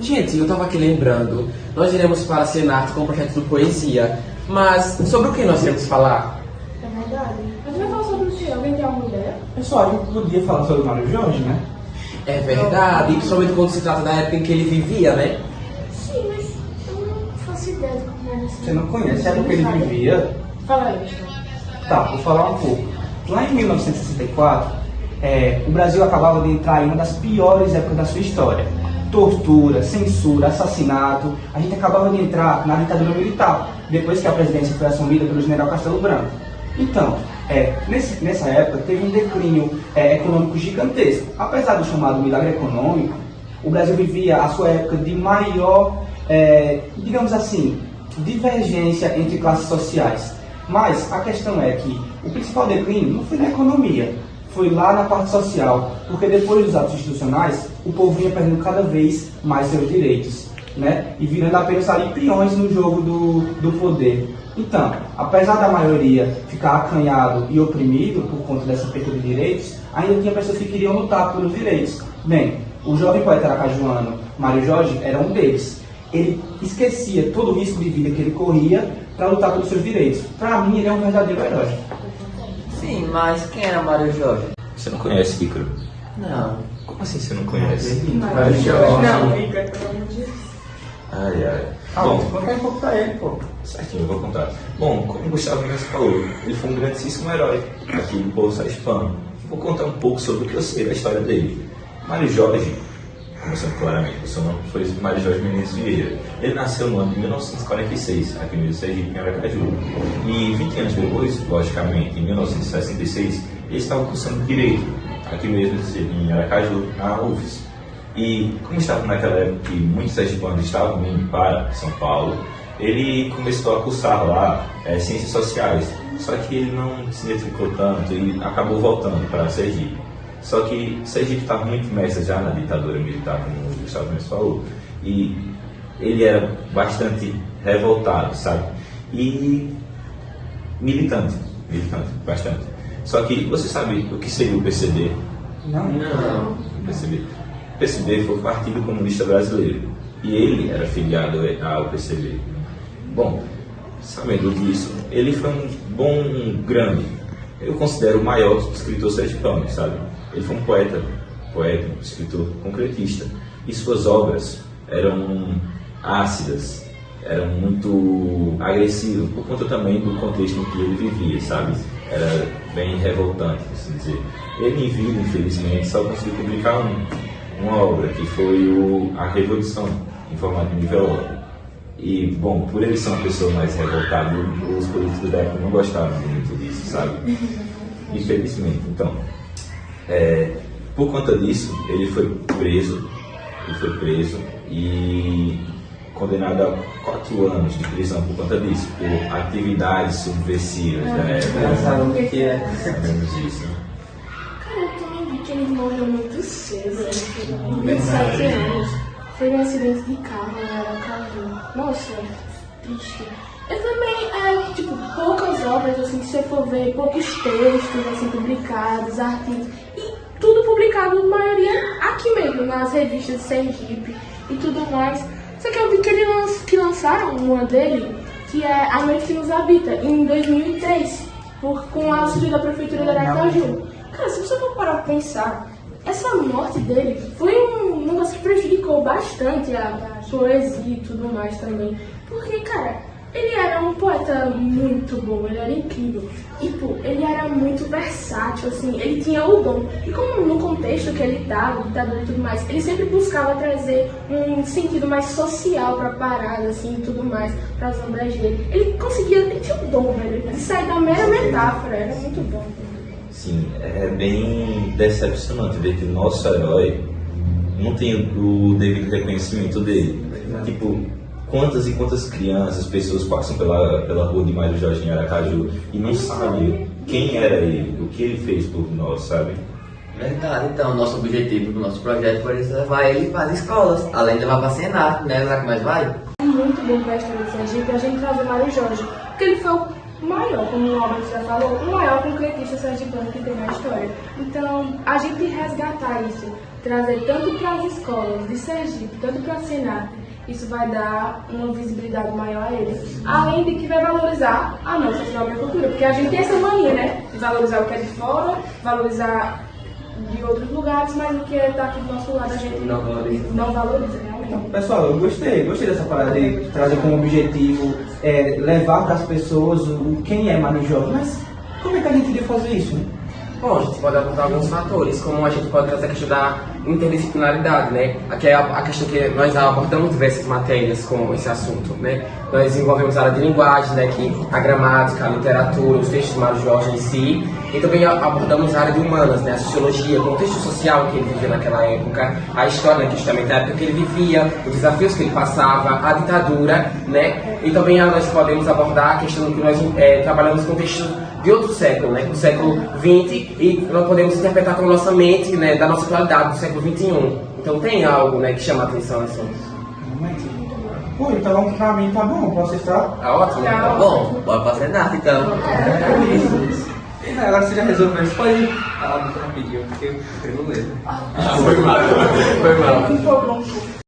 Gente, eu tava aqui lembrando, nós iremos para a Senarte com o projeto do Poesia, mas sobre o que nós iremos falar? É verdade. A gente vai falar sobre o quê? Alguém tem alguma ideia? Pessoal, a gente podia falar sobre o Mário Jorge, né? É verdade, principalmente quando se trata da época em que ele vivia, né? Sim, mas eu não faço ideia de como era assim. Você não conhece a época que ele vivia? Fala aí, Gustavo. Tá, vou falar um pouco. Lá em 1964, o Brasil acabava de entrar em uma das piores épocas da sua história. Tortura, censura, assassinato. A gente acabava de entrar na ditadura militar, depois que a presidência foi assumida pelo general Castelo Branco. Então, nessa época teve um declínio econômico gigantesco. Apesar do chamado milagre econômico, o Brasil vivia a sua época de maior, digamos assim, divergência entre classes sociais. Mas a questão é que o principal declínio não foi na economia, foi lá na parte social, porque depois dos atos institucionais, o povo vinha perdendo cada vez mais seus direitos, né? E virando apenas ali peões no jogo do poder. Então, apesar da maioria ficar acanhado e oprimido por conta dessa perda de direitos, ainda tinha pessoas que queriam lutar pelos direitos. Bem, o jovem poeta aracajuano Mário Jorge era um deles. Ele esquecia todo o risco de vida que ele corria para lutar pelos seus direitos. Para mim, ele é um verdadeiro herói. Sim, mas quem era Mário Jorge? Você não conhece Ícaro? Não. Como assim você não conhece? Mário Jorge. Não, Rica, pelo amor de Deus. Ai, ai. Bom, Bom, conta um pouco pra ele, pô. certinho, eu vou contar. Bom, como o Gustavo mesmo falou, ele foi um grandíssimo herói aqui do povo hispano. Vou contar um pouco sobre o que eu sei da história dele. Mário Jorge, começando claramente, o seu nome foi Mário Jorge Menezes Vieira. Ele nasceu no ano de 1946, aqui no Sergipe, em Aracaju. E 20 anos depois, logicamente, em 1966, ele estava cursando Direito, aqui mesmo em Aracaju, na UFES. E como estava naquela época que muitos sergipanos estavam indo para São Paulo, ele começou a cursar lá Ciências Sociais. Só que ele não se identificou tanto e acabou voltando para Sergipe. Só que Sergipe estava muito imersa já na ditadura militar, como o Gustavo mesmo falou. E ele era bastante revoltado, sabe? E militante, bastante. Só que você sabe o que seria o PCB? Não. O PCB foi o Partido Comunista Brasileiro e ele era filiado ao PCB. Bom, sabendo disso, ele foi um grande, eu considero o maior escritor sergipano, sabe? Ele foi um poeta, escritor concretista, e suas obras eram ácidas, eram muito agressivas, por conta também do contexto em que ele vivia, sabe? Era bem revoltante, assim dizer. Ele, em vida, infelizmente, só conseguiu publicar uma obra, que foi A Revolução, em formato de envelope. E, bom, por ele ser uma pessoa mais revoltada, os políticos da época não gostavam muito disso, sabe? Infelizmente. Então, por conta disso, ele foi preso e condenado a 4 anos de prisão por conta disso, por atividades subversivas da época. Sabe o que é? Sabemos disso, né? Cara, eu também vi que ele morreu muito cedo, ele foi com 27 anos. Foi um acidente de carro em Aracaju. Nossa, triste. Eu também, poucas obras, assim, se você for ver, poucos textos, assim, publicados, artigos, e tudo publicado, na maioria, aqui mesmo, nas revistas de Sergipe e tudo mais. Só que eu vi que lançaram uma dele, que é A Noite que Nos Habita, em 2003, com a auxílio da Prefeitura de Aracaju. Cara, se você for parar pra pensar, essa morte dele foi um negócio que prejudicou bastante a poesia e tudo mais também. Porque, cara, ele era um poeta muito bom, ele era incrível. E, ele era muito versátil, assim, ele tinha o dom. E como no contexto que ele estava, ditadura e tudo mais, ele sempre buscava trazer um sentido mais social pra parada, assim, e tudo mais, pras obras dele. Ele tinha o dom, velho, de sair da mera metáfora, era muito bom. Sim, é bem decepcionante ver que o nosso herói não tem o devido reconhecimento dele. Tipo, quantas e quantas crianças, pessoas passam pela rua de Mário Jorge em Aracaju e não sabem quem era ele, o que ele fez por nós, sabe? Verdade, então, nosso objetivo do nosso projeto foi levar ele para as escolas, além de levar para a Senado, né? Será que mais vai? É muito bom pra história do Sergipe a gente trazer Mário Jorge, porque ele foi maior, como o Albert já falou, o maior concretista sergipano que tem na história. Então, a gente resgatar isso, trazer tanto para as escolas de Sergipe, tanto para a Senat, isso vai dar uma visibilidade maior a eles. Além de que vai valorizar a nossa própria cultura, porque a gente tem essa mania, né? De valorizar o que é de fora, valorizar de outros lugares, mas o que está aqui do nosso lado a gente não valoriza realmente. Pessoal, eu gostei dessa parada de trazer como objetivo levar para as pessoas quem é Mário Jorge, mas como é que a gente iria fazer isso, né? Bom, a gente pode apontar alguns fatores, como a gente pode trazer a questão da interdisciplinaridade, né? Aqui é a questão que nós abordamos diversas matérias com esse assunto, né? Nós desenvolvemos a área de linguagem, né? Que a gramática, a literatura, os textos de Mário Jorge em si, e também abordamos a área de humanas, né? A sociologia, o contexto social que ele vivia naquela época, a história, né? Que justamente a época que ele vivia, os desafios que ele passava, a ditadura, né? E também nós podemos abordar a questão que nós trabalhamos com textos de outro século, né? O século XX, e nós podemos interpretar com a nossa mente, né? Da nossa atualidade, do século XXI. Então tem algo, né? Que chama a atenção assim. Realmente. Pô, então pra mim tá bom, posso estar? Tá ótimo? Tá bom, bora pra Senat então. Agora você já resolveu isso, pode falar muito rapidinho, porque eu quero ler. Foi mal. Empolgou um pouco.